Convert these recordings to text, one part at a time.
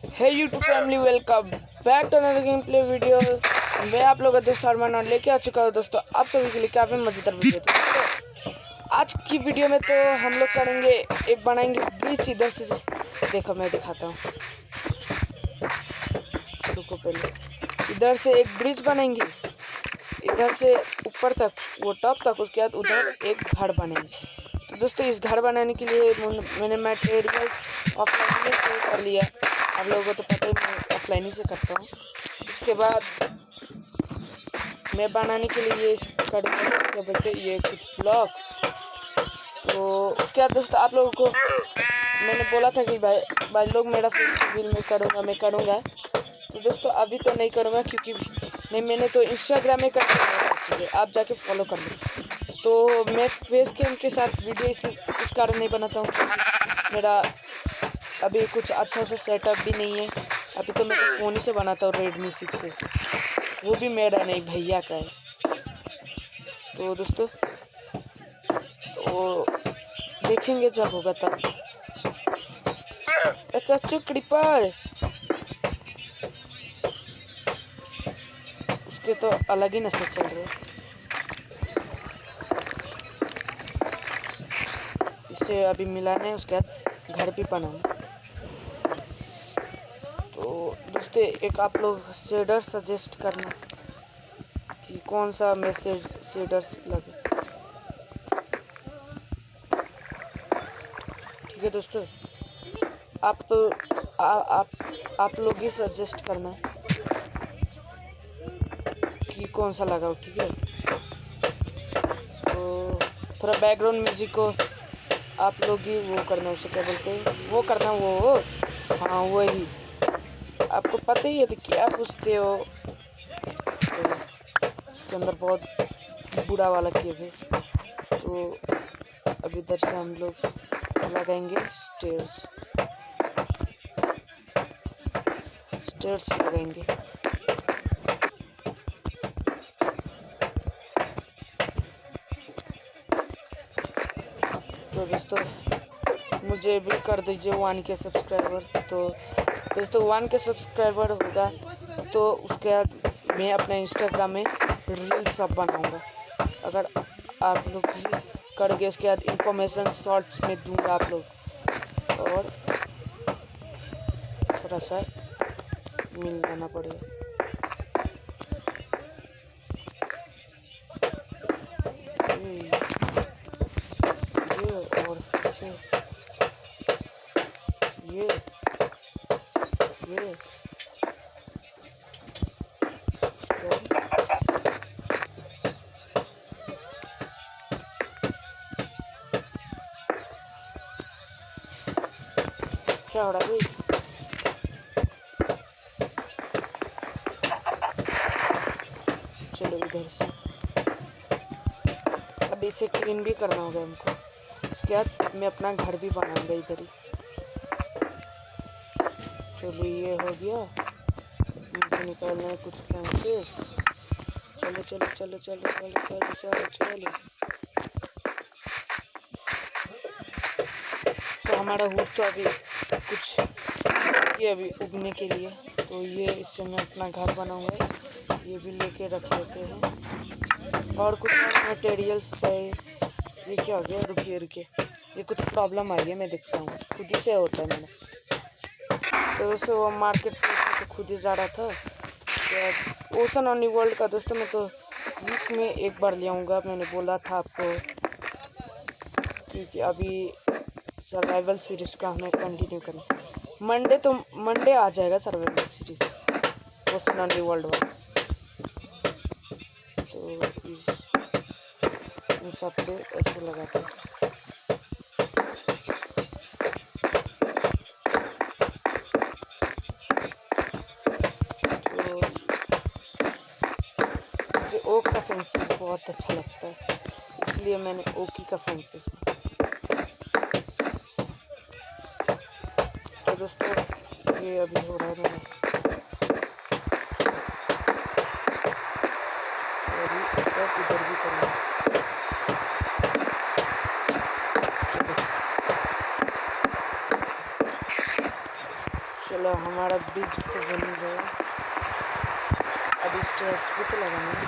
Hey YouTube family, welcome back to another game play video. मैं आप लोगों का सलमान और लेके आ चुका हूँ दोस्तों आप सभी के लिए काफ़ी मज़ेदार वीडियो। तो आज की वीडियो में तो हम लोग करेंगे एक बनाएंगे ब्रिज। इधर से देखो मैं दिखाता हूँ, रुको पहले। इधर से एक ब्रिज बनाएंगे, इधर से ऊपर तक वो टॉप तक, उसके बाद उधर एक घर बनेंगे। तो दोस्तों इस घर बनाने के लिए मैंने मटेरियल्स ऑफलाइन में से कर लिया। आप लोगों को तो पता ही, मैं ऑफलाइन ही से करता हूँ। उसके बाद मैं बनाने के लिए ये करूँगा, क्या बोलते हैं, ये कुछ ब्लॉक्स। तो उसके बाद दोस्तों आप लोगों को मैंने बोला था कि भाई लोग मेरा फेस रिवील में करूँगा। तो दोस्तों अभी तो नहीं करूँगा क्योंकि नहीं, मैंने तो इंस्टाग्राम में कर दिया, इसलिए आप जाके फॉलो कर लो। तो मैं फेस कैम के साथ वीडियो इस कारण नहीं बनाता हूँ क्योंकि मेरा अभी कुछ अच्छा सा सेटअप भी नहीं है। अभी तो मैं तो फ़ोन ही से बनाता हूँ, Redmi 6 से, वो भी मेरा नहीं भैया का है। तो दोस्तों तो देखेंगे जब होगा तब। अच्छा क्रीपर, उसके तो अलग ही नशे चल रहे। इसे अभी मिलाना है, उसके बाद घर भी बनाना। तो दोस्तों एक आप लोग शेडर सजेस्ट करना कि कौन सा मैसेज शेडर्स लगे। ठीक है दोस्तों, आप लोग ही सजेस्ट करना कि कौन सा लगाओ। ठीक है, तो थोड़ा बैकग्राउंड म्यूजिक को आप लोग ही वो करना, उसे क्या बोलते हैं, वो करना, वो हाँ वही। आपको पता ही है तो क्या पूछते हो, तो उसके अंदर बहुत बुरा वाला किए थे। तो अभी इधर से हम लोग लगाएंगे स्टेयर्स लगाएंगे। तो दोस्तों मुझे भी कर दीजिए 1K सब्सक्राइबर। तो दोस्तों 1K सब्सक्राइबर होगा तो उसके बाद मैं अपने इंस्टाग्राम में रील्स सब बनाऊंगा। अगर आप लोग भी कर गए, उसके बाद इंफॉर्मेशन शॉर्ट्स में दूंगा आप लोग, और थोड़ा सा मिल जाना पड़ेगा। ये और फिर से ये क्या हो रहा है? चलो इधर से अब इसे क्लीन भी करना होगा हमको। उसके बाद मैं अपना घर भी बनाऊंगा इधर ही। चलो ये हो गया, मुझे निकालना है कुछ फ्रेंचेस। चलो चलो चलो चलो चलो चलो चलो चलो। तो हमारा हुड तो अभी कुछ ये अभी उगने के लिए, तो ये इससे मैं अपना घर बनाऊंगा। ये भी लेके रख लेते हैं, और कुछ और मटेरियल्स चाहिए। ये क्या हो गया, रुकिए ये कुछ प्रॉब्लम आई है, मैं देखता हूँ। खुद ही से होता है मैंने। तो दोस्तों वो मार्केट तो खुद ही जा रहा था। तो ओशन ऑन वर्ल्ड का दोस्तों मैं तो वीक में एक बार ले आऊँगा, मैंने बोला था आपको, क्योंकि अभी सर्वाइवल सीरीज का हमें कंटिन्यू करना। मंडे आ जाएगा survival series ocean on world वाला। तो इन सब पे ऐसे लगाते हैं। मुझे ओक का फेंसेस बहुत अच्छा लगता है, इसलिए मैंने ओक ही का फेंसेस। तो दोस्तों ये अभी हो रहा है मेरा, इधर भी करूँगा। चलो हमारा ब्रिज तो बन ही गया। अभी स्टेयर्स भी तो लगाना है।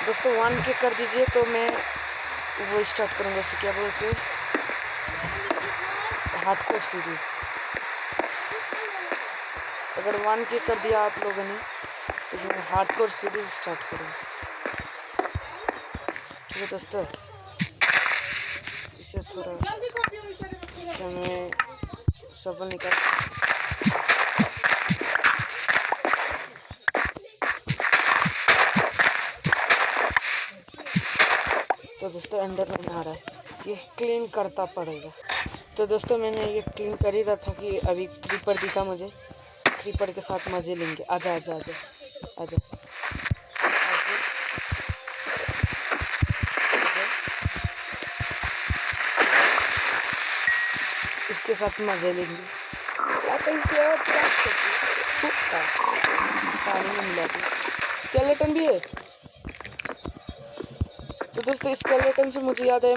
दोस्तों 1K कर दीजिए तो मैं वो स्टार्ट करूँगा। इसे क्या बोलते हैं, हार्डकोर सीरीज। अगर 1K कर दिया आप लोगों ने तो मैं हार्डकोर सीरीज स्टार्ट करूँगा। ठीक है दोस्तों, इसे थोड़ा मैं सफल निकाल। तो दोस्तों एंडरमैन आ रहा है, ये क्लीन करता पड़ेगा। तो दोस्तों मैंने ये क्लीन कर ही रहा था कि अभी क्रीपर दिखा मुझे। क्रीपर के साथ मजे लेंगे। आजा आजा आजा आजा, इसके साथ मजे लेंगे। पानी में मिला दी। स्केलेटन भी है। तो दोस्तों स्केलेटन से मुझे याद है,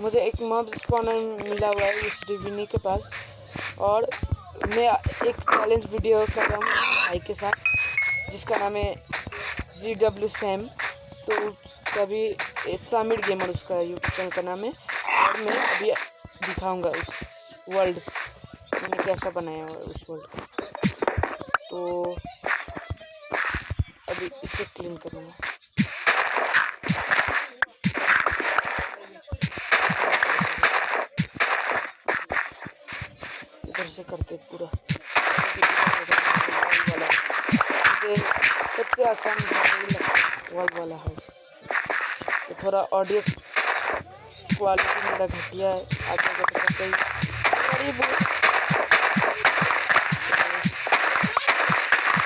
मुझे एक मॉब स्पॉनर मिला हुआ है इस रिविनी के पास, और मैं एक चैलेंज वीडियो कर रहा हूँ भाई के साथ जिसका नाम है GW सैम। तो उसका भी सामिर गेमर उसका यूट्यूब चैनल का नाम है, और मैं अभी दिखाऊंगा उस वर्ल्ड मैंने कैसा बनाया हुआ उस वर्ल्ड को। तो अभी इसे क्लीन करूँगा। इधर से करते पूरा वाला, सबसे आसान वॉल वाला हाउस। तो थोड़ा ऑडियो क्वालिटी मेरा घटिया है, आप लोगों को पता ही।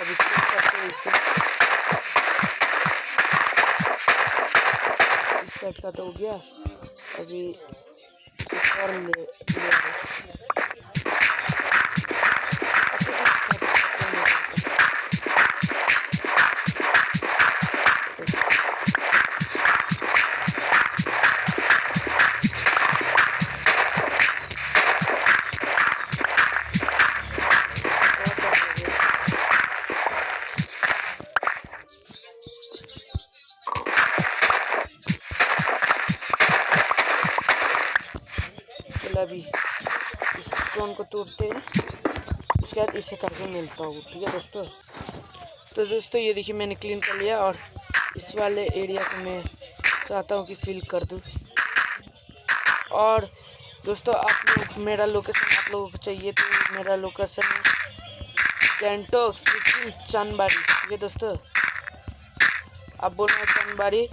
अभी करते हैं इसे। इस साइड का तो हो गया, अभी कुछ और ले अभी इस स्टोन को तोड़ते हैं, उसके बाद इसे करके मिलता हूँ। ठीक है दोस्तों। तो दोस्तों ये देखिए मैंने क्लीन कर लिया, और इस वाले एरिया को मैं चाहता हूँ कि फिल कर दूँ। और दोस्तों आप लोग मेरा लोकेशन आप लोगों को चाहिए तो मेरा लोकेशन कैंटोक सिटी चंदबाड़ी। ठीक है दोस्तों, आप बोलना चंदबाड़ी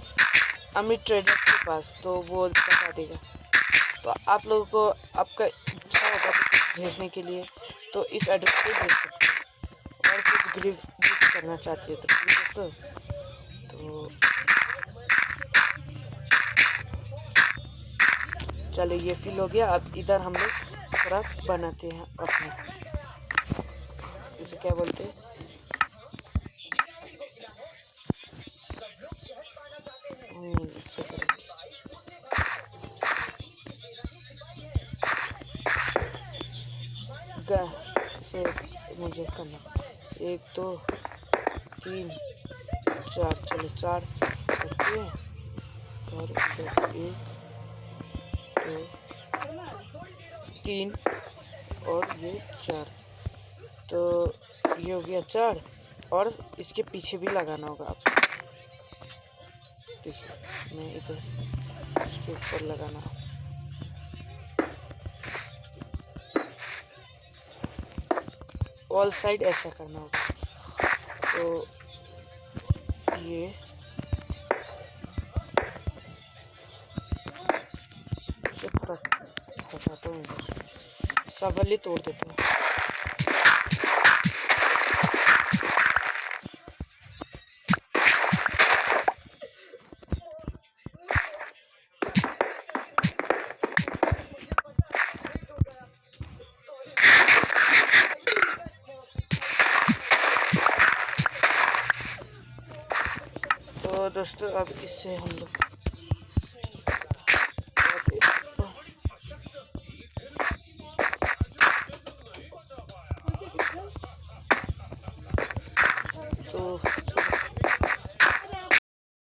अमित ट्रेडर्स के पास, तो वो बता देगा। तो आप लोगों को आपका इच्छा होगा कुछ भेजने के लिए तो इस एड्रेस पे भेज सकते हैं, और कुछ गिफ्ट करना चाहते हो तो ठीक है दोस्तों। तो चलो ये फिल हो गया। अब इधर हम लोग थोड़ा बनाते हैं अपने, इसे क्या बोलते हैं, इसे मुझे करना 1 2 3 4, चलो 4 करते हैं, और इधर 1 2 3 और ये 4। तो ये हो गया 4, और इसके पीछे भी लगाना होगा आपको। देखिए मैं इधर इसके ऊपर लगाना, ऑल साइड ऐसा करना होगा। तो ये हटाता हूँ, इधर सवाली तोड़ देता हूँ। तो दोस्तों अब इससे हम लोग तो छोटे